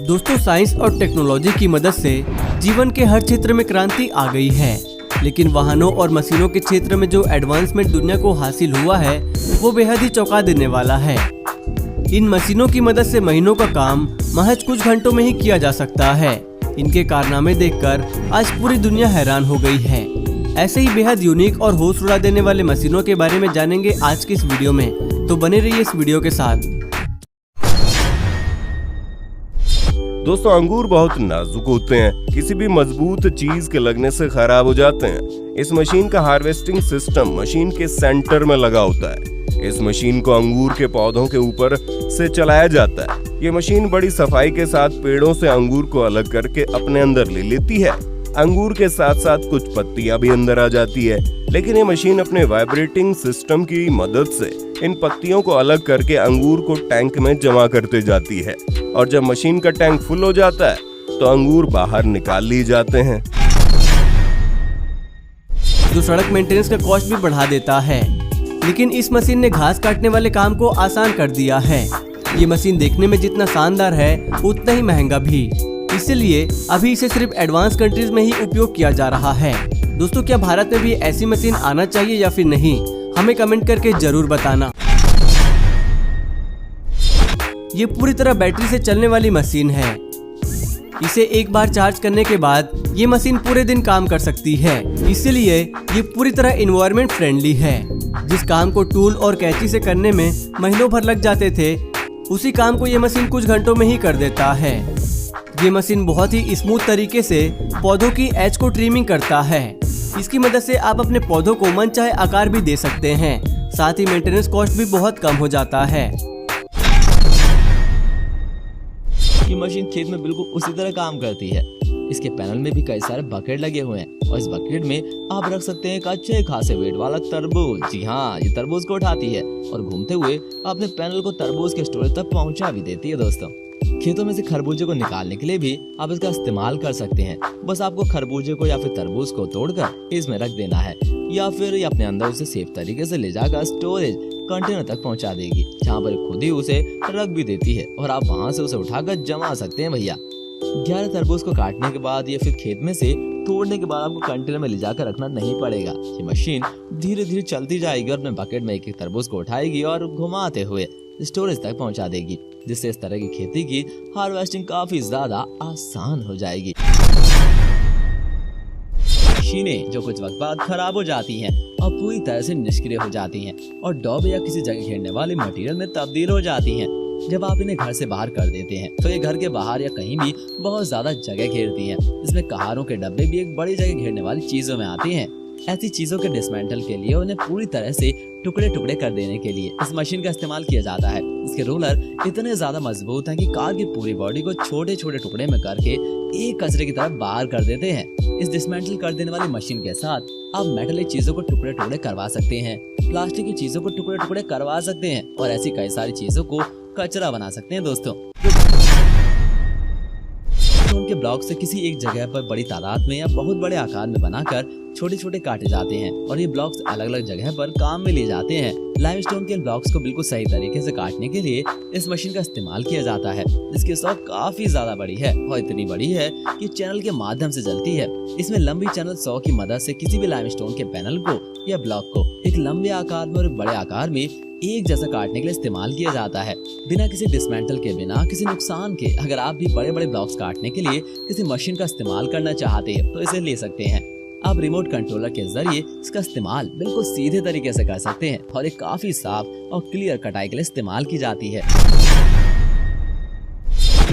दोस्तों, साइंस और टेक्नोलॉजी की मदद से जीवन के हर क्षेत्र में क्रांति आ गई है, लेकिन वाहनों और मशीनों के क्षेत्र में जो एडवांसमेंट दुनिया को हासिल हुआ है वो बेहद ही चौंका देने वाला है। इन मशीनों की मदद से महीनों का काम महज कुछ घंटों में ही किया जा सकता है। इनके कारनामे देखकर आज पूरी दुनिया हैरान हो गई है। ऐसे ही बेहद यूनिक और होश उड़ा देने वाले मशीनों के बारे में जानेंगे आज की इस वीडियो में, तो बने रहिए इस वीडियो के साथ। दोस्तों, अंगूर बहुत नाजुक होते हैं, किसी भी मजबूत चीज के लगने से खराब हो जाते हैं। इस मशीन का हार्वेस्टिंग सिस्टम मशीन के सेंटर में लगा होता है। इस मशीन को अंगूर के पौधों के ऊपर से चलाया जाता है। ये मशीन बड़ी सफाई के साथ पेड़ों से अंगूर को अलग करके अपने अंदर ले लेती है। अंगूर के साथ साथ कुछ पत्तियां भी अंदर आ जाती है, लेकिन ये मशीन अपने वाइब्रेटिंग सिस्टम की मदद से इन पत्तियों को अलग करके अंगूर को टैंक में जमा करते जाती है। और जब मशीन का टैंक फुल हो जाता है तो अंगूर बाहर निकाल लिए जाते हैं। जो सड़क मेंटेनेंस का कॉस्ट भी बढ़ा देता है, लेकिन इस मशीन ने घास काटने वाले काम को आसान कर दिया है। ये मशीन देखने में जितना शानदार है उतना ही महंगा भी, इसलिए अभी इसे सिर्फ एडवांस कंट्रीज में ही उपयोग किया जा रहा है। दोस्तों, क्या भारत में भी ऐसी मशीन आना चाहिए या फिर नहीं, हमें कमेंट करके जरूर बताना। ये पूरी तरह बैटरी से चलने वाली मशीन है। इसे एक बार चार्ज करने के बाद ये मशीन पूरे दिन काम कर सकती है, इसलिए ये पूरी तरह इन्वायरमेंट फ्रेंडली है। जिस काम को टूल और कैंची से करने में महीनों भर लग जाते थे, उसी काम को ये मशीन कुछ घंटों में ही कर देता है। ये मशीन बहुत ही स्मूथ तरीके से पौधों की एज को ट्रिमिंग करता है। इसकी मदद से आप अपने पौधों को मनचाहे आकार भी दे सकते हैं। साथ ही मेंटेनेंस कॉस्ट भी बहुत कम हो जाता है। ये मशीन खेत में बिल्कुल उसी तरह काम करती है। इसके पैनल में भी कई सारे बकेट लगे हुए हैं और इस बकेट में आप रख सकते हैं एक अच्छे खासे वेट वाला तरबूज। जी हाँ, ये तरबूज को उठाती है और घूमते हुए अपने पैनल को तरबूज के स्टोरेज तक पहुंचा भी देती है। दोस्तों, खेतों में से खरबूजे को निकालने के लिए भी आप इसका इस्तेमाल कर सकते हैं। बस आपको खरबूजे को या फिर तरबूज को तोड़कर इसमें रख देना है, या फिर ये अपने अंदर उसे सेफ तरीके से ले जाकर स्टोरेज कंटेनर तक पहुंचा देगी, जहां पर खुद ही उसे रख भी देती है और आप वहां से उसे उठाकर जमा सकते हैं। भैया 11 तरबूज को काटने के बाद या फिर खेत में से तोड़ने के बाद आपको कंटेनर में ले जाकर रखना नहीं पड़ेगा। ये मशीन धीरे धीरे चलती जाएगी और अपने बकेट में एक एक तरबूज को उठाएगी और घुमाते हुए स्टोरेज तक पहुंचा देगी, जिससे इस तरह की खेती की हार्वेस्टिंग काफी ज्यादा आसान हो जाएगी। मशीनें जो कुछ वक्त बाद खराब हो जाती हैं और पूरी तरह से निष्क्रिय हो जाती हैं और डॉब या किसी जगह घेरने वाले मटेरियल में तब्दील हो जाती हैं। जब आप इन्हें घर से बाहर कर देते हैं तो ये घर के बाहर या कहीं भी बहुत ज्यादा जगह घेरती हैं। इसमें कहारों के डब्बे भी एक बड़ी जगह घेरने वाली चीजों में आती हैं। ऐसी चीजों के डिसमेंटल के लिए उन्हें पूरी तरह से टुकड़े टुकड़े कर देने के लिए इस मशीन का इस्तेमाल किया जाता है। इसके रोलर इतने ज्यादा मजबूत हैं कि कार की पूरी बॉडी को छोटे छोटे टुकड़े में करके एक कचरे की तरफ बाहर कर देते हैं। इस डिसमेंटल कर देने वाली मशीन के साथ आप मेटलिक चीजों को टुकड़े टुकड़े करवा सकते हैं, प्लास्टिक की चीजों को टुकड़े टुकड़े करवा सकते हैं और ऐसी कई सारी चीजों को कचरा बना सकते हैं। दोस्तों, उनके ब्लॉक से किसी एक जगह पर बड़ी तादाद में या बहुत बड़े आकार में बनाकर छोटे छोटे काटे जाते हैं और ये ब्लॉक्स अलग अलग जगह पर काम में लिए जाते हैं। लाइमस्टोन के ब्लॉक्स को बिल्कुल सही तरीके से काटने के लिए इस मशीन का इस्तेमाल किया जाता है। इसकी शॉप काफी ज्यादा बड़ी है और इतनी बड़ी है कि चैनल के माध्यम से चलती है। इसमें लंबी चैनल सॉ की मदद से किसी भी लाइमस्टोन के पैनल को या ब्लॉक को एक लंबे आकार में और बड़े आकार में एक जैसा काटने के लिए इस्तेमाल किया जाता है, बिना किसी डिसमेंटल के, बिना किसी नुकसान के। अगर आप भी बड़े बड़े ब्लॉक्स काटने के लिए किसी मशीन का इस्तेमाल करना चाहते हैं तो इसे ले सकते हैं। आप रिमोट कंट्रोलर के जरिए इसका इस्तेमाल बिल्कुल सीधे तरीके से कर सकते हैं और एक काफी साफ और क्लियर कटाई के लिए इस्तेमाल की जाती है।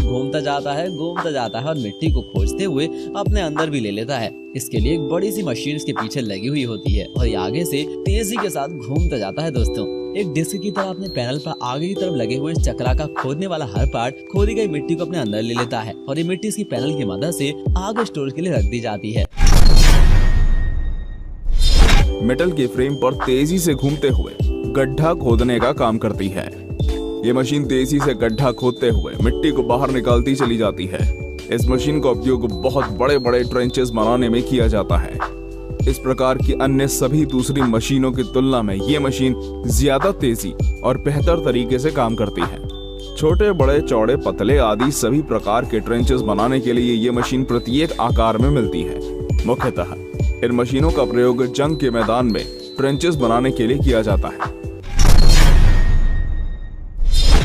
घूमता जाता है और मिट्टी को खोजते हुए अपने अंदर भी ले लेता है। इसके लिए एक बड़ी सी मशीन इसके पीछे लगी हुई होती है और ये आगे से तेजी के साथ घूमता जाता है। दोस्तों, एक डिस्क की तरह अपने पैनल पर आगे की तरफ लगे हुए चक्रा का खोदने वाला हर पार्ट खोदी गई मिट्टी को अपने अंदर ले लेता है और ये मिट्टी इसकी पैनल की मदद से आगे स्टोरेज के लिए रख दी जाती है। मेटल के फ्रेम पर तेजी से घूमते हुए गड्ढा खोदने का काम करती है। ये मशीन तेजी से गड्ढा खोदते हुए मिट्टी को बाहर निकालती चली जाती है। इस मशीन का उपयोग बहुत बड़े बड़े ट्रेंचेस बनाने में किया जाता है। इस प्रकार की अन्य सभी दूसरी मशीनों की तुलना में ये मशीन ज्यादा तेजी और बेहतर तरीके से काम करती है। छोटे बड़े चौड़े पतले आदि सभी प्रकार के ट्रेंचेस बनाने के लिए ये मशीन प्रत्येक आकार में मिलती है। मुख्यतः इन मशीनों का प्रयोग जंग के मैदान में ट्रेंचेस बनाने के लिए किया जाता है।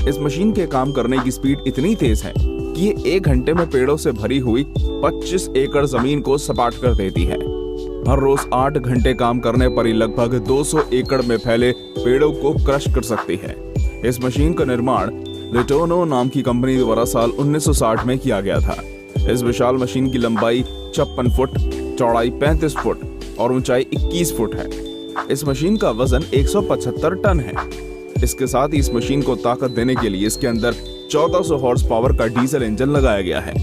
इस मशीन के काम करने की स्पीड इतनी तेज है कि ये 1 घंटे में पेड़ों से भरी हुई 25 एकड़ जमीन को सपाट कर देती है। हर रोज 8 घंटे काम करने पर ही लगभग 200 एकड़ में फैले पेड़ों को क्रश कर सकती है। इस मशीन का निर्माण लिटोनो नाम की कंपनी द्वारा साल 1960 में किया गया था। इस विशाल मशीन की लंबाई 56 फुट, चौड़ाई 35 फुट और ऊंचाई 21 फुट है। इस मशीन का वजन 175 टन है। इसके साथ ही इस मशीन को ताकत देने के लिए इसके अंदर 1400 हॉर्स पावर का डीजल इंजन लगाया गया है।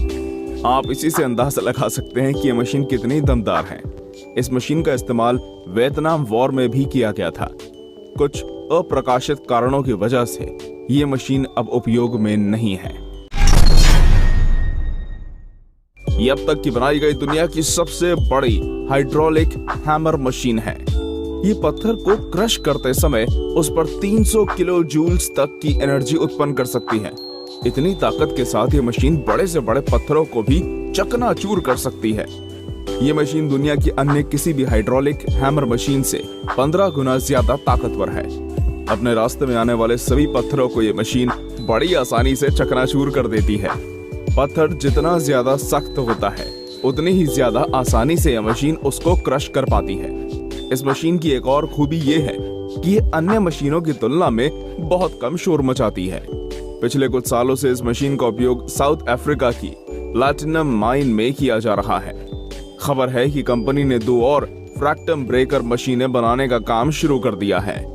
आप इसी से अंदाजा लगा सकते हैं कि यह मशीन कितनी दमदार है। इस मशीन का इस्तेमाल वियतनाम वॉर में भी किया गया था। कुछ अप्रकाशित कारणों की वजह से ये मशीन अब उपयोग में नहीं है। ये अब तक की बनाई गई दुनिया की सबसे बड़ी हाइड्रोलिक हैमर मशीन है। ये पत्थर को क्रश करते समय उस पर 300 किलो जूल्स तक की एनर्जी उत्पन्न कर सकती है। इतनी ताकत के साथ ये मशीन बड़े से बड़े पत्थरों को भी चकनाचूर कर सकती है। ये मशीन दुनिया की अन्य किसी भी हाइड्रोलिक हैमर मशीन से 15 गुना ज्यादा ताकतवर है। अपने रास्ते में आने वाले सभी पत्थरों को ये मशीन बड़ी आसानी से चकनाचूर कर देती है। पत्थर जितना ज्यादा सख्त होता है उतनी ही ज्यादा आसानी से यह मशीन उसको क्रश कर पाती है। इस मशीन की एक और खूबी ये है कि ये अन्य मशीनों की तुलना में बहुत कम शोर मचाती है। पिछले कुछ सालों से इस मशीन का उपयोग साउथ अफ्रीका की प्लैटिनम माइन में किया जा रहा है। खबर है कि कंपनी ने 2 और फ्रैक्टम ब्रेकर मशीनें बनाने का काम शुरू कर दिया है।